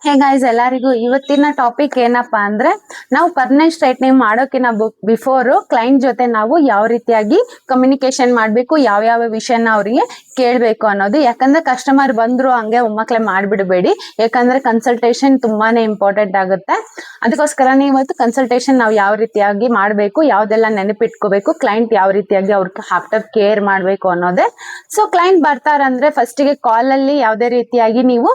Hey guys, ಎಲ್ಲರಿಗೂ ಇವತ್ತಿನ topic ಏನಪ್ಪಾ ಅಂದ್ರೆ ನಾವು ಪರ್ಮನೆಂಟ್ ಸ್ಟ್ರೈಟ್ನಿಂಗ್ ಮಾಡೋಕಿನ ಬಿಫೋರ್ ಕ್ಲೈಂಟ್ ಜೊತೆ ನಾವು ಯಾವ ರೀತಿಯಾಗಿ ಕಮ್ಯುನಿಕೇಶನ್ ಮಾಡಬೇಕು, ಯಾವ ವಿಷಯನ ಅವರಿಗೆ ಕೇಳಬೇಕು ಅನ್ನೋದು. ಯಾಕಂದ್ರೆ ಕಸ್ಟಮರ್ ಬಂದ್ರು ಹಂಗೆ ಒಮ್ಮಕ್ಲೆ ಮಾಡ್ಬಿಡಬೇಡಿ, ಯಾಕಂದ್ರೆ ಕನ್ಸಲ್ಟೇಷನ್ ತುಂಬಾನೇ ಇಂಪಾರ್ಟೆಂಟ್ ಆಗುತ್ತೆ. ಅದಕ್ಕೋಸ್ಕರನೇ ಇವತ್ತು ಕನ್ಸಲ್ಟೇಷನ್ ನಾವು ಯಾವ ರೀತಿಯಾಗಿ ಮಾಡಬೇಕು, ಯಾವ್ದೆಲ್ಲ ನೆನಪಿಟ್ಕೋಬೇಕು, ಕ್ಲೈಂಟ್ ಯಾವ ರೀತಿಯಾಗಿ ಅವ್ರಿಗೆ ಆಫ್ಟರ್ ಕೇರ್ ಮಾಡಬೇಕು ಅನ್ನೋದೇ. ಸೊ ಕ್ಲೈಂಟ್ ಬರ್ತಾರಂದ್ರೆ ಫಸ್ಟಿಗೆ ಕಾಲ್ ಅಲ್ಲಿ ಯಾವುದೇ ರೀತಿಯಾಗಿ ನೀವು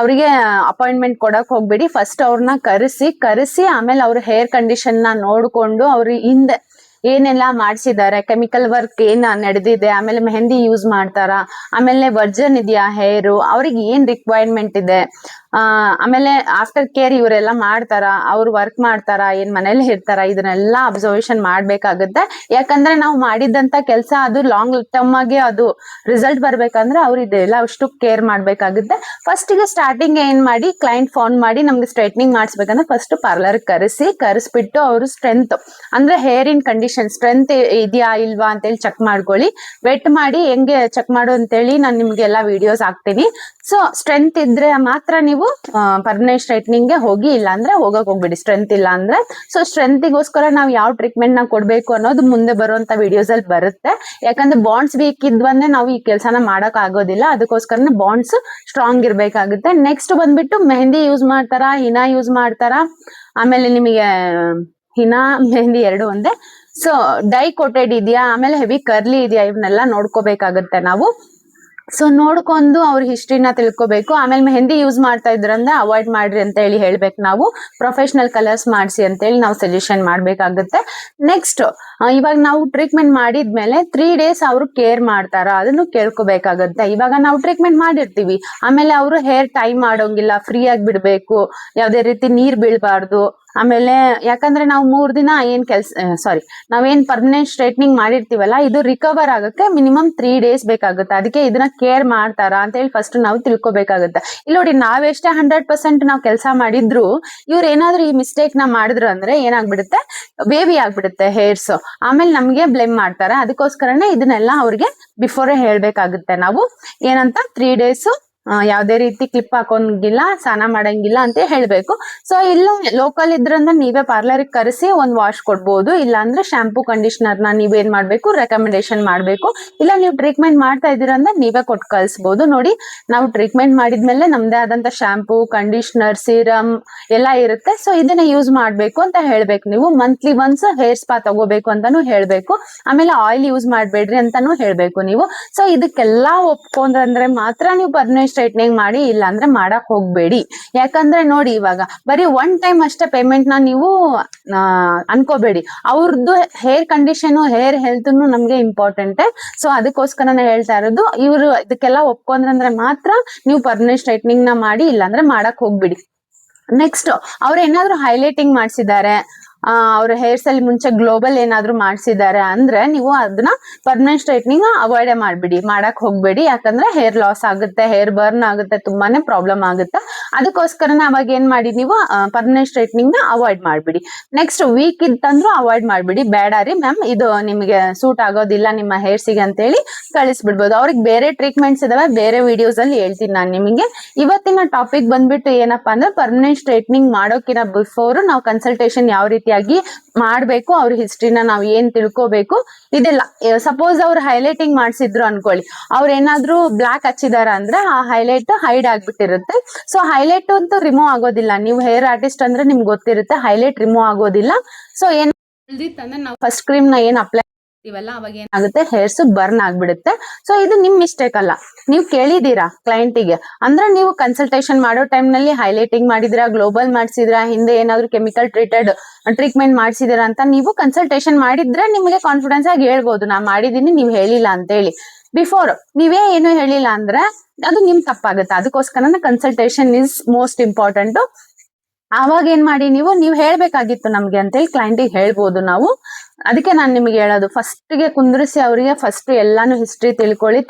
ಅವರಿಗೆ ಅಪಾಯಿಂಟ್ಮೆಂಟ್ ಕೊಡಕ್ ಹೋಗ್ಬೇಡಿ. ಫಸ್ಟ್ ಅವ್ರನ್ನ ಕರೆಸಿ ಆಮೇಲೆ ಅವ್ರ ಹೇರ್ ಕಂಡೀಷನ್ ನ ನೋಡ್ಕೊಂಡು ಅವ್ರ ಹಿಂದೆ ಏನೆಲ್ಲ ಮಾಡ್ಸಿದ್ದಾರೆ, ಕೆಮಿಕಲ್ ವರ್ಕ್ ಏನ್ ನಡೆದಿದೆ, ಆಮೇಲೆ ಮೆಹಂದಿ ಯೂಸ್ ಮಾಡ್ತಾರ, ಆಮೇಲೆ ವರ್ಜನ್ ಇದೆಯಾ ಹೇರು, ಅವ್ರಿಗೆ ಏನ್ ರಿಕ್ವೈರ್ಮೆಂಟ್ ಇದೆ, ಆಮೇಲೆ ಆಫ್ಟರ್ ಕೇರ್ ಇವರೆಲ್ಲ ಮಾಡ್ತಾರ, ಅವ್ರು ವರ್ಕ್ ಮಾಡ್ತಾರ, ಏನ್ ಮನೇಲಿ ಇರ್ತಾರ, ಇದನ್ನೆಲ್ಲ ಅಬ್ಸರ್ವೇಷನ್ ಮಾಡ್ಬೇಕಾಗುತ್ತೆ. ಯಾಕಂದ್ರೆ ನಾವು ಮಾಡಿದಂತ ಕೆಲಸ ಅದು ಲಾಂಗ್ ಟರ್ಮ್ ಆಗಿ ಅದು ರಿಸಲ್ಟ್ ಬರ್ಬೇಕಂದ್ರೆ ಅವ್ರು ಇದೆಲ್ಲ ಅಷ್ಟು ಕೇರ್ ಮಾಡ್ಬೇಕಾಗುತ್ತೆ. ಫಸ್ಟ್ ಗೆ ಸ್ಟಾರ್ಟಿಂಗ್ ಏನ್ ಮಾಡಿ, ಕ್ಲೈಂಟ್ ಫೋನ್ ಮಾಡಿ ನಮ್ಗೆ ಸ್ಟ್ರೈಟ್ನಿಂಗ್ ಮಾಡಿಸ್ಬೇಕಂದ್ರೆ ಫಸ್ಟ್ ಪಾರ್ಲರ್ ಕರೆಸ್ಬಿಟ್ಟು ಅವರು ಸ್ಟ್ರೆಂತ್ ಅಂದ್ರೆ ಹೇರ್ ಇನ್ ಕಂಡೀಷನ್ ಸ್ಟ್ರೆಂತ್ ಇದೆಯಾ ಇಲ್ವಾ ಅಂತೇಳಿ ಚೆಕ್ ಮಾಡ್ಕೊಳ್ಳಿ. ವೆಟ್ ಮಾಡಿ ಹೆಂಗೆ ಚೆಕ್ ಮಾಡು ಅಂತೇಳಿ ನಾನು ನಿಮ್ಗೆಲ್ಲ ವಿಡಿಯೋಸ್ ಹಾಕ್ತೀನಿ. ಸೊ ಸ್ಟ್ರೆಂತ್ ಇದ್ರೆ ಮಾತ್ರ ನೀವು ಪರ್ಮನೆಂಟ್ ಸ್ಟ್ರೈಟ್ನಿಂಗ್ ಗೆ ಹೋಗಿ, ಇಲ್ಲ ಅಂದ್ರೆ ಹೋಗಕ್ ಹೋಗ್ಬಿಡಿ ಸ್ಟ್ರೆಂತ್ ಇಲ್ಲ ಅಂದ್ರೆ. ಸೊ ಸ್ಟ್ರೆಂತ್ಗೋಸ್ಕರ ನಾವು ಯಾವ ಟ್ರೀಟ್ಮೆಂಟ್ ನ ಕೊಡ್ಬೇಕು ಅನ್ನೋದು ಮುಂದೆ ಬರುವಂತ ವಿಡಿಯೋಸ್ ಅಲ್ಲಿ ಬರುತ್ತೆ. ಯಾಕಂದ್ರೆ ಬಾಂಡ್ಸ್ ವೀಕ್ ಇದ್ವಂದ್ರೆ ನಾವು ಈ ಕೆಲಸನ ಮಾಡಕ್ ಆಗೋದಿಲ್ಲ. ಅದಕ್ಕೋಸ್ಕರ ಬಾಂಡ್ಸ್ ಸ್ಟ್ರಾಂಗ್ ಇರ್ಬೇಕಾಗುತ್ತೆ. ನೆಕ್ಸ್ಟ್ ಬಂದ್ಬಿಟ್ಟು ಮೆಹಂದಿ ಯೂಸ್ ಮಾಡ್ತಾರ, ಹಿನಾ ಯೂಸ್ ಮಾಡ್ತಾರ, ಆಮೇಲೆ ನಿಮಗೆ ಹಿನಾ ಮೆಹಂದಿ ಎರಡು ಒಂದೇ. ಸೊ ಡೈ ಕೋಟೆಡ್ ಇದೆಯಾ, ಆಮೇಲೆ ಹೆವಿ ಕರ್ಲಿ ಇದೆಯಾ, ಇವನ್ನೆಲ್ಲ ನೋಡ್ಕೋಬೇಕಾಗುತ್ತೆ ನಾವು. ಸೊ ನೋಡ್ಕೊಂಡು ಅವ್ರ ಹಿಸ್ಟ್ರಿನ ತಿಳ್ಕೊಬೇಕು. ಆಮೇಲೆ ಮೆಹಂದಿ ಯೂಸ್ ಮಾಡ್ತಾ ಇದ್ರಂದ್ರೆ ಅವಾಯ್ಡ್ ಮಾಡ್ರಿ ಅಂತ ಹೇಳಿ ಹೇಳ್ಬೇಕು ನಾವು. ಪ್ರೊಫೆಷನಲ್ ಕಲರ್ಸ್ ಮಾಡಿಸಿ ಅಂತ ಹೇಳಿ ನಾವು ಸಜೆಷನ್ ಮಾಡ್ಬೇಕಾಗುತ್ತೆ. ನೆಕ್ಸ್ಟ್ ಇವಾಗ ನಾವು ಟ್ರೀಟ್ಮೆಂಟ್ ಮಾಡಿದ್ಮೇಲೆ 3 days ಅವರು ಕೇರ್ ಮಾಡ್ತಾರ ಅದನ್ನು ಕೇಳ್ಕೊಬೇಕಾಗುತ್ತೆ. ಇವಾಗ ನಾವು ಟ್ರೀಟ್ಮೆಂಟ್ ಮಾಡಿರ್ತೀವಿ, ಆಮೇಲೆ ಅವರು ಹೇರ್ ಟೈ ಮಾಡೋಂಗಿಲ್ಲ, ಫ್ರೀ ಆಗಿ ಬಿಡ್ಬೇಕು, ಯಾವ್ದೇ ರೀತಿ ನೀರ್ ಬೀಳ್ಬಾರ್ದು. ಆಮೇಲೆ ಯಾಕಂದ್ರೆ ನಾವು 3 ದಿನ ನಾವೇನ್ ಪರ್ಮನೆಂಟ್ ಸ್ಟ್ರೈಟ್ನಿಂಗ್ ಮಾಡಿರ್ತೀವಲ್ಲ, ಇದು ರಿಕವರ್ ಆಗಕ್ಕೆ ಮಿನಿಮಮ್ 3 days ಬೇಕಾಗುತ್ತೆ. ಅದಕ್ಕೆ ಇದನ್ನ ಕೇರ್ ಮಾಡ್ತಾರಾ ಅಂತ ಹೇಳಿ ಫಸ್ಟ್ ನಾವು ತಿಳ್ಕೊಬೇಕಾಗುತ್ತೆ. ಇಲ್ಲಿ ನೋಡಿ, ನಾವೆಷ್ಟೇ 100% ನಾವು ಕೆಲಸ ಮಾಡಿದ್ರು ಇವ್ರು ಏನಾದ್ರು ಈ ಮಿಸ್ಟೇಕ್ ನ ಮಾಡಿದ್ರು ಅಂದ್ರೆ ಏನಾಗ್ಬಿಡುತ್ತೆ, ಬೇಬಿ ಆಗ್ಬಿಡುತ್ತೆ ಹೇರ್ಸ್. ಆಮೇಲೆ ನಮ್ಗೆ ಬ್ಲೇಮ್ ಮಾಡ್ತಾರೆ. ಅದಕ್ಕೋಸ್ಕರನೇ ಇದನ್ನೆಲ್ಲ ಅವ್ರಿಗೆ ಬಿಫೋರೇ ಹೇಳ್ಬೇಕಾಗುತ್ತೆ ನಾವು. ಏನಂತ 3 days ಯಾವ್ದೇ ರೀತಿ ಕ್ಲಿಪ್ ಹಾಕೋಂಗಿಲ್ಲ, ಸ್ನಾನ ಮಾಡಂಗಿಲ್ಲ ಅಂತ ಹೇಳ್ಬೇಕು. ಸೊ ಇಲ್ಲ ಲೋಕಲ್ ಇದ್ರಂದ್ರೆ ನೀವೇ ಪಾರ್ಲರ್ ಕರೆಸಿ ಒಂದ್ ವಾಶ್ ಕೊಡ್ಬೋದು. ಇಲ್ಲ ಅಂದ್ರೆ ಶಾಂಪೂ ಕಂಡೀಷನರ್ ನ ನೀವೇನ್ ಮಾಡ್ಬೇಕು, ರೆಕಮೆಂಡೇಶನ್ ಮಾಡ್ಬೇಕು. ಇಲ್ಲ ನೀವು ಟ್ರೀಟ್ಮೆಂಟ್ ಮಾಡ್ತಾ ಇದೀರಂದ್ರೆ ನೀವೇ ಕೊಟ್ಟು ಕಳ್ಸ್ಬೋದು. ನೋಡಿ, ನಾವು ಟ್ರೀಟ್ಮೆಂಟ್ ಮಾಡಿದ್ಮೇಲೆ ನಮ್ದೇ ಆದಂತ ಶಾಂಪೂ, ಕಂಡೀಷನರ್, ಸೀರಮ್ ಎಲ್ಲ ಇರುತ್ತೆ. ಸೊ ಇದನ್ನ ಯೂಸ್ ಮಾಡ್ಬೇಕು ಅಂತ ಹೇಳ್ಬೇಕು ನೀವು. ಮಂತ್ಲಿ ಒನ್ಸ್ ಹೇರ್ ಸ್ಪಾ ತಗೋಬೇಕು ಅಂತಾನು ಹೇಳ್ಬೇಕು. ಆಮೇಲೆ ಆಯಿಲ್ ಯೂಸ್ ಮಾಡ್ಬೇಡ್ರಿ ಅಂತಾನು ಹೇಳ್ಬೇಕು ನೀವು. ಸೊ ಇದಕ್ಕೆಲ್ಲ ಒಪ್ಕೊಂಡ್ರಂದ್ರೆ ಮಾತ್ರ ನೀವು ಪರ್ಮನೆಂಟ್ ಸ್ಟ್ರೈಟ್ನಿಂಗ್ ಮಾಡಿ, ಇಲ್ಲ ಅಂದ್ರೆ ಮಾಡಕ್ ಹೋಗ್ಬೇಡಿ. ಯಾಕಂದ್ರೆ ನೋಡಿ, ಇವಾಗ ಬರೀ 1 time ಅಷ್ಟೇ ಪೇಮೆಂಟ್ ನ ನೀವು ಅನ್ಕೋಬೇಡಿ. ಅವ್ರದ್ದು ಹೇರ್ ಕಂಡೀಷನ್, ಹೇರ್ ಹೆಲ್ತ್ ನಮ್ಗೆ ಇಂಪಾರ್ಟೆಂಟ್. ಸೊ ಅದಕ್ಕೋಸ್ಕರನೇ ಹೇಳ್ತಾ ಇರೋದು, ಇವ್ರು ಇದಕ್ಕೆಲ್ಲ ಒಪ್ಕೊಂಡ್ರಂದ್ರೆ ಮಾತ್ರ ನೀವು ಪರ್ಮನೆಂಟ್ ಸ್ಟ್ರೈಟ್ನಿಂಗ್ ನ ಮಾಡಿ, ಇಲ್ಲಾಂದ್ರೆ ಮಾಡಕ್ ಹೋಗ್ಬಿಡಿ. ನೆಕ್ಸ್ಟ್ ಅವ್ರು ಏನಾದ್ರು ಹೈಲೈಟಿಂಗ್ ಮಾಡಿಸಿದ್ದಾರೆ, ಅವ್ರ ಹೇರ್ಸ್ ಅಲ್ಲಿ ಮುಂಚೆ ಗ್ಲೋಬಲ್ ಏನಾದ್ರು ಮಾಡಿಸಿದ್ದಾರೆ ಅಂದ್ರೆ ನೀವು ಅದನ್ನ ಪರ್ಮನೆಂಟ್ ಸ್ಟ್ರೈಟ್ನಿಂಗ್ ಅವಾಯ್ಡ್ ಮಾಡ್ಬಿಡಿ, ಮಾಡಕ್ ಹೋಗ್ಬೇಡಿ. ಯಾಕಂದ್ರೆ ಹೇರ್ ಲಾಸ್ ಆಗುತ್ತೆ, ಹೇರ್ ಬರ್ನ್ ಆಗುತ್ತೆ, ತುಂಬಾನೇ ಪ್ರಾಬ್ಲಮ್ ಆಗುತ್ತೆ. ಅದಕ್ಕೋಸ್ಕರನೇ ಅವಾಗ ಏನ್ ಮಾಡಿ ನೀವು ಪರ್ಮನೆಂಟ್ ಸ್ಟ್ರೈಟ್ನಿಂಗ್ ನ ಅವಾಯ್ಡ್ ಮಾಡ್ಬಿಡಿ. ನೆಕ್ಸ್ಟ್ ವೀಕ್ ಇತ್ತಂದ್ರೂ ಅವಾಯ್ಡ್ ಮಾಡ್ಬಿಡಿ. ಬೇಡ ರೀ ಮ್ಯಾಮ್, ಇದು ನಿಮಗೆ ಸೂಟ್ ಆಗೋದಿಲ್ಲ ನಿಮ್ಮ ಹೇರ್ಸಿಗೆ ಅಂತ ಹೇಳಿ ಕಳಿಸ್ಬಿಡ್ಬೋದು. ಅವ್ರಿಗೆ ಬೇರೆ ಟ್ರೀಟ್ಮೆಂಟ್ಸ್ ಇದಾವೆ, ಬೇರೆ ವಿಡಿಯೋಸ್ ಅಲ್ಲಿ ಹೇಳ್ತೀನಿ ನಾನು ನಿಮಗೆ. ಇವತ್ತಿನ ಟಾಪಿಕ್ ಬಂದ್ಬಿಟ್ಟು ಏನಪ್ಪಾ ಅಂದ್ರೆ, ಪರ್ಮನೆಂಟ್ ಸ್ಟ್ರೈಟ್ನಿಂಗ್ ಮಾಡೋಕಿನ ಬಿಫೋರ್ ನಾವು ಕನ್ಸಲ್ಟೇಷನ್ ಯಾವ ರೀತಿ ಮಾಡ್ಬೇಕು, ಅವ್ರ ಹಿಸ್ಟ್ರಿನ ನಾವ್ ಏನ್ ತಿಳ್ಕೋಬೇಕು, ಇದೆಲ್ಲ. ಸಪೋಸ್ ಅವ್ರು ಹೈಲೈಟಿಂಗ್ ಮಾಡ್ಸಿದ್ರು ಅನ್ಕೊಳ್ಳಿ, ಅವ್ರ ಏನಾದ್ರು ಬ್ಲಾಕ್ ಹಚ್ಚಿದಾರ ಅಂದ್ರೆ ಆ ಹೈಲೈಟ್ ಹೈಡ್ ಆಗ್ಬಿಟ್ಟಿರುತ್ತೆ. ಸೊ ಹೈಲೈಟ್ ಅಂತೂ ರಿಮೂವ್ ಆಗೋದಿಲ್ಲ. ನೀವು ಹೇರ್ ಆರ್ಟಿಸ್ಟ್ ಅಂದ್ರೆ ನಿಮ್ಗೆ ಗೊತ್ತಿರುತ್ತೆ, ಹೈಲೈಟ್ ರಿಮೂವ್ ಆಗೋದಿಲ್ಲ. ಸೊ ಏನ್ ನಾವು ಫಸ್ಟ್ ಕ್ರೀಮ್ ನ ಏನ್ ಅಪ್ಲೈ ಇವೆಲ್ಲ ಅವಾಗ ಏನಾಗುತ್ತೆ, ಹೇರ್ಸ್ ಬರ್ನ್ ಆಗ್ಬಿಡುತ್ತೆ. ಸೊ ಇದು ನಿಮ್ ಮಿಸ್ಟೇಕ್ ಅಲ್ಲ, ನೀವು ಕೇಳಿದೀರಾ ಕ್ಲೈಂಟಿಗೆ ಅಂದ್ರೆ ನೀವು ಕನ್ಸಲ್ಟೇಷನ್ ಮಾಡೋ ಟೈಮ್ ನಲ್ಲಿ ಹೈಲೈಟಿಂಗ್ ಮಾಡಿದಿರಾ, ಗ್ಲೋಬಲ್ ಮಾಡಿಸಿದ್ರಾ, ಹಿಂದೆ ಏನಾದ್ರು ಕೆಮಿಕಲ್ ಟ್ರೀಟ್ಮೆಂಟ್ ಮಾಡಿಸಿದಿರಾ ಅಂತ ನೀವು ಕನ್ಸಲ್ಟೇಷನ್ ಮಾಡಿದ್ರೆ ನಿಮಗೆ ಕಾನ್ಫಿಡೆನ್ಸ್ ಆಗಿ ಹೇಳ್ಬೋದು, ನಾ ಮಾಡಿದೀನಿ ನೀವ್ ಹೇಳಿಲ್ಲ ಅಂತ ಹೇಳಿ. ಬಿಫೋರ್ ನೀವೇ ಏನು ಹೇಳಿಲ್ಲ ಅಂದ್ರೆ ಅದು ನಿಮ್ ತಪ್ಪಾಗುತ್ತೆ. ಅದಕ್ಕೋಸ್ಕರ ಕನ್ಸಲ್ಟೇಷನ್ ಇಸ್ ಮೋಸ್ಟ್ ಇಂಪಾರ್ಟೆಂಟ್. ಆವಾಗ ಏನ್ ಮಾಡಿ, ನೀವು ಹೇಳ್ಬೇಕಾಗಿತ್ತು ನಮ್ಗೆ ಅಂತೇಳಿ ಕ್ಲೈಂಟಿಗೆ ಹೇಳ್ಬೋದು ನಾವು. ಅದಕ್ಕೆ ನಾನು ನಿಮ್ಗೆ ಹೇಳೋದು, ಫಸ್ಟ್ ಗೆ ಕುಂದ್ರಿಸಿ ಅವರಿಗೆ ಫಸ್ಟ್ ಎಲ್ಲಾನು ಹಿಸ್ಟ್ರಿ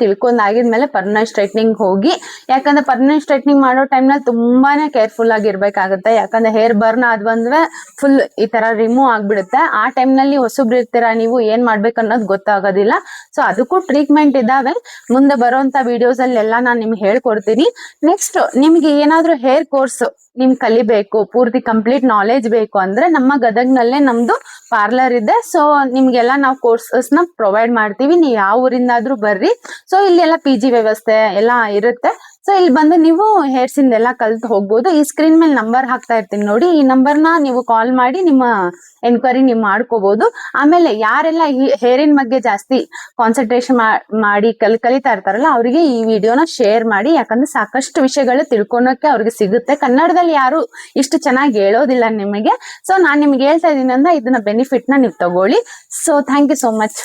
ತಿಳ್ಕೊಂಡಾಗಿದ್ಮೇಲೆ ಪರ್ಮನೆಂಟ್ ಸ್ಟ್ರೈಟ್ನಿಂಗ್ ಹೋಗಿ. ಯಾಕಂದ್ರೆ ಪರ್ಮನೆಂಟ್ ಸ್ಟ್ರೈಟ್ನಿಂಗ್ ಮಾಡೋ ಟೈಮ್ ನಲ್ಲಿ ತುಂಬಾನೇ ಕೇರ್ಫುಲ್ ಆಗಿರ್ಬೇಕಾಗುತ್ತೆ. ಯಾಕಂದ್ರೆ ಹೇರ್ ಬರ್ನ್ ಆದ್ವಂದ್ರೆ ಫುಲ್ ಈ ತರ ರಿಮೂವ್ ಆಗ್ಬಿಡುತ್ತೆ. ಆ ಟೈಮ್ ನಲ್ಲಿ ಹೊಸಬ್ರು ಇರ್ತೀರಾ, ನೀವು ಏನ್ ಮಾಡ್ಬೇಕು ಅನ್ನೋದು ಗೊತ್ತಾಗೋದಿಲ್ಲ. ಸೊ ಅದಕ್ಕೂ ಟ್ರೀಟ್ಮೆಂಟ್ ಇದಾವೆ, ಮುಂದೆ ಬರುವಂತ ವಿಡಿಯೋಸ್ ಅಲ್ಲಿ ಎಲ್ಲ ನಾನು ನಿಮ್ಗೆ ಹೇಳ್ಕೊಡ್ತೀನಿ. ನೆಕ್ಸ್ಟ್ ನಿಮ್ಗೆ ಏನಾದ್ರು ಹೇರ್ ಕೋರ್ಸ್ ನಿಮ್ ಕಲಿಬೇಕು, ಪೂರ್ತಿ ಕಂಪ್ಲೀಟ್ ನಾಲೆಜ್ ಬೇಕು ಅಂದ್ರೆ ನಮ್ಮ ಗದಗ್ನಲ್ಲೇ ನಮ್ದು ಪಾರ್ಲರ್ ಇದೆ. ಸೊ ನಿಮ್ಗೆಲ್ಲ ನಾವು ಕೋರ್ಸಸ್ ನ ಪ್ರೊವೈಡ್ ಮಾಡ್ತೀವಿ. ನೀವು ಯಾವ ಊರಿಂದಾದ್ರೂ ಬರ್ರಿ. ಸೊ ಇಲ್ಲಿ ಎಲ್ಲ PG ವ್ಯವಸ್ಥೆ ಎಲ್ಲ ಇರುತ್ತೆ. ಸೊ ಇಲ್ಲಿ ಬಂದು ನೀವು ಹೇರ್ಸ್ ಇಂದೆಲ್ಲ ಕಲ್ತು ಹೋಗ್ಬೋದು. ಈ ಸ್ಕ್ರೀನ್ ಮೇಲೆ ನಂಬರ್ ಹಾಕ್ತಾ ಇರ್ತೀನಿ ನೋಡಿ, ಈ ನಂಬರ್ನ ನೀವು ಕಾಲ್ ಮಾಡಿ ನಿಮ್ಮ ಎನ್ಕ್ವೈರಿ ನೀವು ಮಾಡ್ಕೋಬಹುದು. ಆಮೇಲೆ ಯಾರೆಲ್ಲ ಈ ಹೇರಿನ ಬಗ್ಗೆ ಜಾಸ್ತಿ ಕಾನ್ಸಂಟ್ರೇಷನ್ ಮಾಡಿ ಕಲಿತಾ ಇರ್ತಾರಲ್ಲ ಅವರಿಗೆ ಈ ವಿಡಿಯೋನ ಶೇರ್ ಮಾಡಿ. ಯಾಕಂದ್ರೆ ಸಾಕಷ್ಟು ವಿಷಯಗಳು ತಿಳ್ಕೊಳಕ್ಕೆ ಅವ್ರಿಗೆ ಸಿಗುತ್ತೆ. ಕನ್ನಡದಲ್ಲಿ ಯಾರು ಇಷ್ಟು ಚೆನ್ನಾಗಿ ಹೇಳೋದಿಲ್ಲ ನಿಮಗೆ. ಸೊ ನಾನ್ ನಿಮ್ಗೆ ಹೇಳ್ತಾ ಇದೀನಿ ಅಂದ್ರೆ ಇದನ್ನ ಬೆನಿಫಿಟ್ ನ ನೀವು ತಗೊಳ್ಳಿ. So thank you so much.